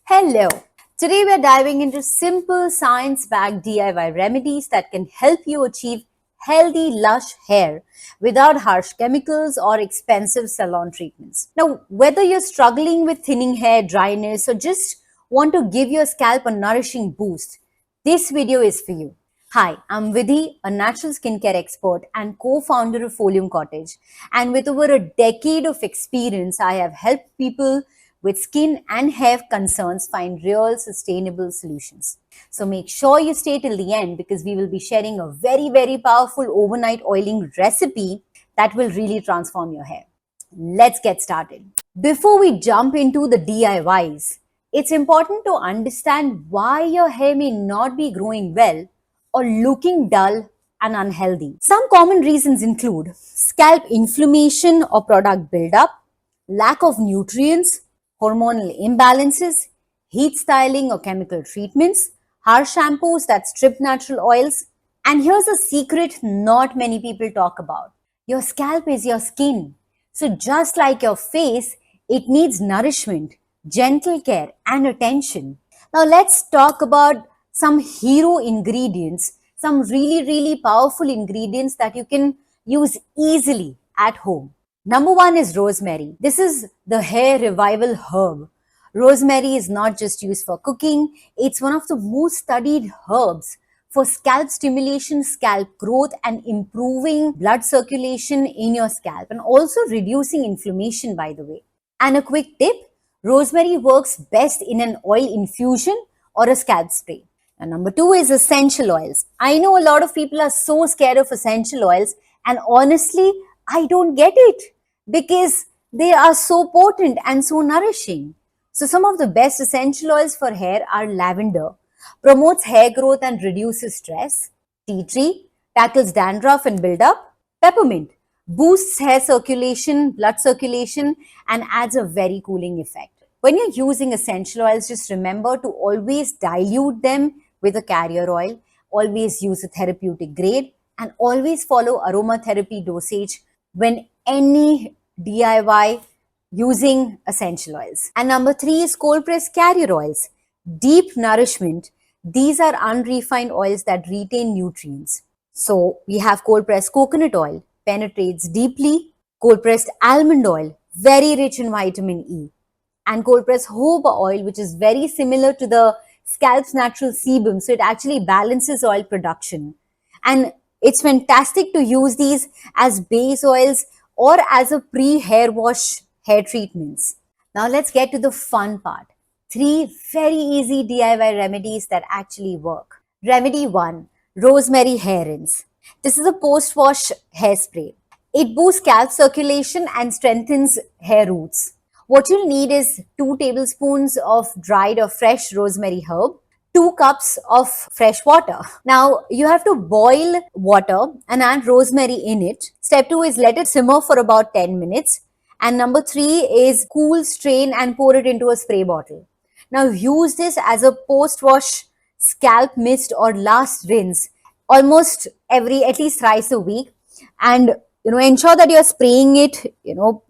Hello. Today we're diving into simple science-backed DIY remedies that can help you achieve healthy, lush hair without harsh chemicals or expensive salon treatments. Now, whether you're struggling with thinning hair, dryness, or just want to give your scalp a nourishing boost, this video is for you. Hi, I'm Vidhi, a natural skincare expert and co-founder of Folium Cottage. And with over a decade of experience, I have helped people with skin and hair concerns find real sustainable solutions. So make sure you stay till the end because we will be sharing a very powerful overnight oiling recipe that will really transform your hair. Let's get started. Before we jump into the DIYs, it's important to understand why your hair may not be growing well or looking dull and unhealthy. Some common reasons include scalp inflammation or product buildup, lack of nutrients, hormonal imbalances, heat styling or chemical treatments, harsh shampoos that strip natural oils. And here's a secret not many people talk about. Your scalp is your skin. So just like your face, it needs nourishment, gentle care and attention. Now let's talk about some hero ingredients, some really powerful ingredients that you can use easily at home. Number one is rosemary. This is the hair revival herb. Rosemary is not just used for cooking, it's one of the most studied herbs for scalp stimulation, scalp growth, and improving blood circulation in your scalp, and also reducing inflammation, by the way. And a quick tip, rosemary works best in an oil infusion or a scalp spray. And number two is essential oils. I know a lot of people are so scared of essential oils, and honestly, I don't get it because they are so potent and so nourishing. So some of the best essential oils for hair are lavender, promotes hair growth and reduces stress. Tea tree, tackles dandruff and buildup. Peppermint, boosts hair circulation, blood circulation, and adds a very cooling effect. When you're using essential oils, just remember to always dilute them with a carrier oil, always use a therapeutic grade, and always follow aromatherapy dosage when any DIY using essential oils. And number three is cold pressed carrier oils. Deep nourishment. These are unrefined oils that retain nutrients. So we have cold pressed coconut oil, penetrates deeply. Cold pressed almond oil, very rich in vitamin E. And cold pressed jojoba oil, which is very similar to the scalp's natural sebum. So it actually balances oil production. And it's fantastic to use these as base oils or as a pre-hair wash hair treatments. Now let's get to the fun part. Three very easy DIY remedies that actually work. Remedy 1, rosemary hair rinse. This is a post-wash hairspray. It boosts scalp circulation and strengthens hair roots. What you'll need is 2 tablespoons of dried or fresh rosemary herb, 2 cups of fresh water. Now, you have to boil water and add rosemary in it. Step 2 is let it simmer for about 10 minutes. And number 3 is cool, strain and pour it into a spray bottle. Now, use this as a post-wash scalp mist or last rinse almost at least thrice a week. And ensure that you're spraying it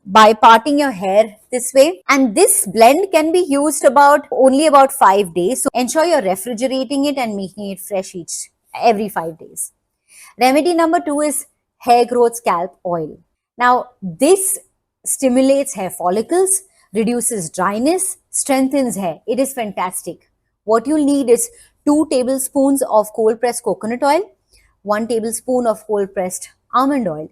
by parting your hair this way. And this blend can be used only about 5 days, so ensure you're refrigerating it and making it fresh every 5 days. Remedy number 2 is hair growth scalp oil. Now this stimulates hair follicles, reduces dryness, strengthens hair. It is fantastic. What you'll need is 2 tablespoons of cold pressed coconut oil, 1 tablespoon of cold pressed almond oil,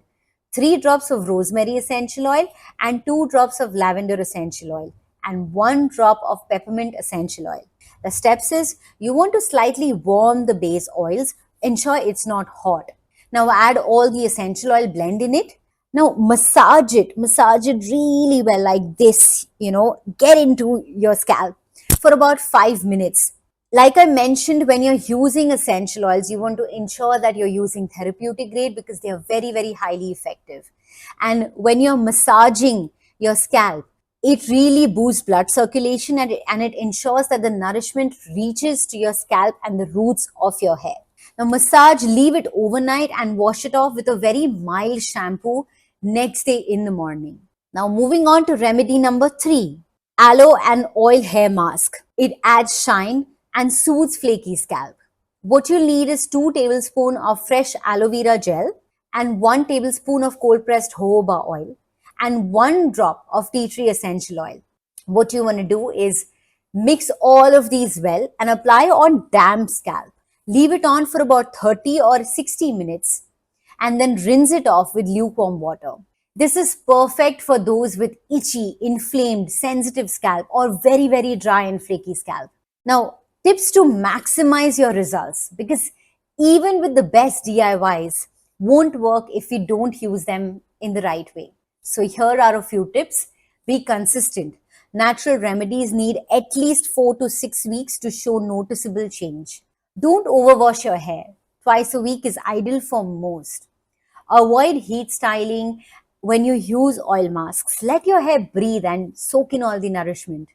3 drops of rosemary essential oil and 2 drops of lavender essential oil and 1 drop of peppermint essential oil. The steps is you want to slightly warm the base oils, ensure it's not hot. Now add all the essential oil blend in it. Now massage it really well like this, get into your scalp for about 5 minutes. Like I mentioned, when you're using essential oils, you want to ensure that you're using therapeutic grade because they are very highly effective. And when you're massaging your scalp, it really boosts blood circulation and it ensures that the nourishment reaches to your scalp and the roots of your hair. Now massage, leave it overnight and wash it off with a very mild shampoo next day in the morning. Now moving on to remedy number 3. Aloe and oil hair mask. It adds shine and soothes flaky scalp. What you'll need is 2 tablespoons of fresh aloe vera gel and 1 tablespoon of cold pressed jojoba oil and 1 drop of tea tree essential oil. What you want to do is mix all of these well and apply on damp scalp. Leave it on for about 30 or 60 minutes and then rinse it off with lukewarm water. This is perfect for those with itchy, inflamed, sensitive scalp or very, very dry and flaky scalp. Now, tips to maximize your results, because even with the best DIYs won't work if we don't use them in the right way. So here are a few tips. Be consistent. Natural remedies need at least 4 to 6 weeks to show noticeable change. Don't overwash your hair. Twice a week is ideal for most. Avoid heat styling when you use oil masks. Let your hair breathe and soak in all the nourishment.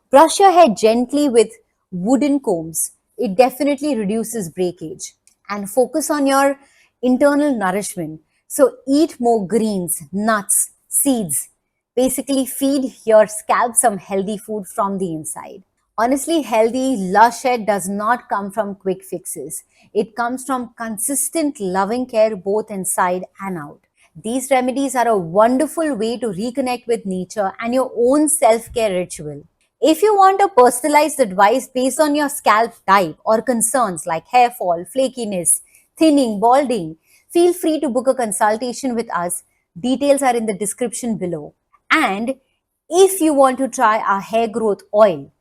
Brush your hair gently with wooden combs. It definitely reduces breakage. And focus on your internal nourishment. So eat more greens, nuts, seeds. Basically, feed your scalp some healthy food from the inside. Honestly, healthy, lush hair does not come from quick fixes. It comes from consistent, loving care both inside and out. These remedies are a wonderful way to reconnect with nature and your own self care ritual. If you want a personalized advice based on your scalp type or concerns like hair fall, flakiness, thinning, balding, feel free to book a consultation with us. Details are in the description below. And if you want to try our hair growth oil,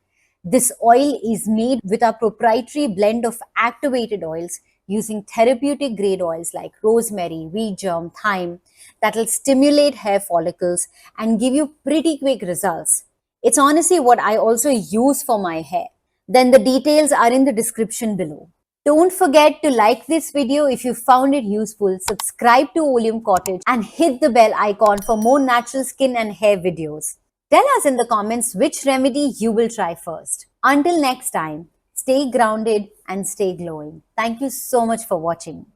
this oil is made with our proprietary blend of activated oils using therapeutic grade oils like rosemary, wheat germ, thyme that will stimulate hair follicles and give you pretty quick results. It's honestly what I also use for my hair. Then the details are in the description below. Don't forget to like this video if you found it useful, subscribe to Oleum Cottage and hit the bell icon for more natural skin and hair videos. Tell us in the comments which remedy you will try first. Until next time, stay grounded and stay glowing. Thank you so much for watching.